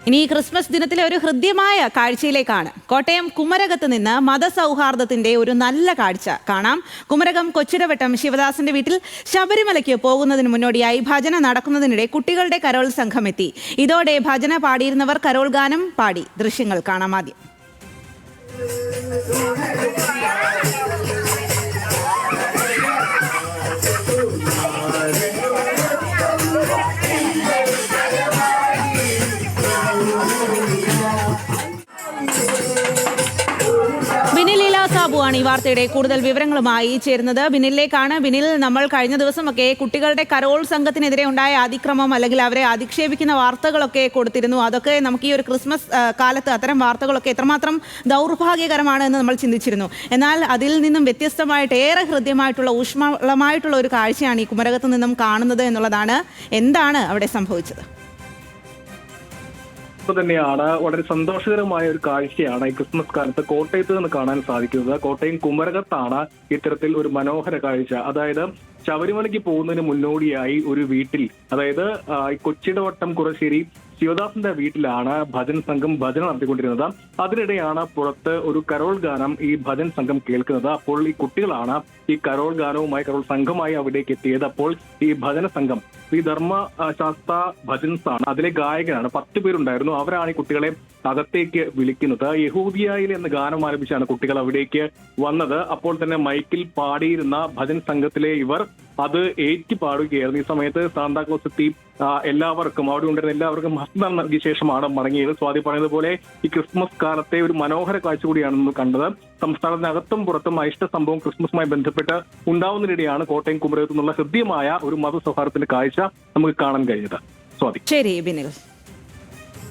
ഇനി ക്രിസ്മസ് ദിനത്തിലെ ഒരു ഹൃദ്യമായ കാഴ്ചയിലേക്കാണ്. കോട്ടയം കുമരകത്ത് നിന്ന് മതസൗഹാർദ്ദത്തിന്റെ ഒരു നല്ല കാഴ്ച കാണാം. കുമരകം കൊച്ചിടവട്ടം ശിവദാസന്റെ വീട്ടിൽ ശബരിമലയ്ക്ക് പോകുന്നതിന് മുന്നോടിയായി ഭജന നടക്കുന്നതിനിടെ കുട്ടികളുടെ കരോൾ സംഘം എത്തി. ഇതോടെ ഭജന പാടിയിരുന്നവർ കരോൾ ഗാനം പാടി. ദൃശ്യങ്ങൾ കാണാം ആദ്യം. സാബുവാണ് ഈ വാർത്തയുടെ കൂടുതൽ വിവരങ്ങളുമായി ചേരുന്നത്. ബിനിലിലേക്കാണ്. ബിനിൽ, നമ്മൾ കഴിഞ്ഞ ദിവസമൊക്കെ കുട്ടികളുടെ കരോൾ സംഘത്തിനെതിരെ ഉണ്ടായ അതിക്രമം അല്ലെങ്കിൽ അവരെ അധിക്ഷേപിക്കുന്ന വാർത്തകളൊക്കെ കൊടുത്തിരുന്നു. അതൊക്കെ നമുക്ക് ഈ ഒരു ക്രിസ്മസ് കാലത്ത് അത്തരം വാർത്തകളൊക്കെ എത്രമാത്രം ദൗർഭാഗ്യകരമാണ് എന്ന് നമ്മൾ ചിന്തിച്ചിരുന്നു. എന്നാൽ അതിൽ നിന്നും വ്യത്യസ്തമായിട്ട് ഏറെ ഹൃദ്യമായിട്ടുള്ള ഊഷ്മളമായിട്ടുള്ള ഒരു കാഴ്ചയാണ് ഈ കുമരകത്ത് നിന്നും കാണുന്നത് എന്നുള്ളതാണ്. എന്താണ് അവിടെ സംഭവിച്ചത്? തന്നെയാണ് വളരെ സന്തോഷകരമായ ഒരു കാഴ്ചയാണ് ഈ ക്രിസ്മസ് കാലത്ത് കോട്ടയത്ത് നിന്ന് കാണാൻ സാധിക്കുന്നത്. കോട്ടയം കുമരകത്താണ് ഇത്തരത്തിൽ ഒരു മനോഹര കാഴ്ച. അതായത് ശബരിമലയ്ക്ക് പോകുന്നതിന് മുന്നോടിയായി ഒരു വീട്ടിൽ, അതായത് കൊച്ചിടവട്ടം കുറശ്ശേരി ശിവദാസന്റെ വീട്ടിലാണ് ഭജൻ സംഘം ഭജന നടത്തിക്കൊണ്ടിരുന്നത്. അതിനിടെയാണ് പുറത്ത് ഒരു കരോൾ ഗാനം ഈ ഭജൻ സംഘം കേൾക്കുന്നത്. അപ്പോൾ ഈ കുട്ടികളാണ് ഈ കരോൾ ഗാനവുമായി കരോൾ സംഘമായി അവിടേക്ക് എത്തിയത്. അപ്പോൾ ഈ ഭജന സംഘം ഈ ധർമ്മശാസ്ത്ര ഭജൻസ് ആണ്, അതിലെ ഗായകനാണ്. 10 പേരുണ്ടായിരുന്നു. അവരാണ് ഈ കുട്ടികളെ അകത്തേക്ക് വിളിക്കുന്നത്. യഹൂദിയായിൽ എന്ന ഗാനം ആരംഭിച്ചാണ് കുട്ടികൾ അവിടേക്ക് വന്നത്. അപ്പോൾ തന്നെ മൈക്കിൽ പാടിയിരുന്ന ഭജൻ സംഘത്തിലെ ഇവർ അത് ഏറ്റി പാടുകയായിരുന്നു. ഈ സമയത്ത് സാന്താക്ലോസ് എത്തി എല്ലാവർക്കും അവിടെ ഉണ്ടായിരുന്ന എല്ലാവർക്കും ഹസ്തം നൽകിയ ശേഷമാണ് മടങ്ങിയത്. സ്വാതി പറയുന്നതുപോലെ ഈ ക്രിസ്മസ് കാലത്തെ ഒരു മനോഹര കാഴ്ച കൂടിയാണ് നമ്മൾ കണ്ടത്. സംസ്ഥാനത്തിനകത്തും പുറത്തും അയിഷ്ട സംഭവം ക്രിസ്മസുമായി ബന്ധപ്പെട്ട് ഉണ്ടാവുന്നതിനിടെയാണ് കോട്ടയം കുമരകത്തു നിന്നുള്ള ഹൃദ്യമായ ഒരു മതസൗഹാർദ്ദത്തിന്റെ കാഴ്ച നമുക്ക് കാണാൻ കഴിഞ്ഞത്. സ്വാതി. ശരി ബിനിൽ.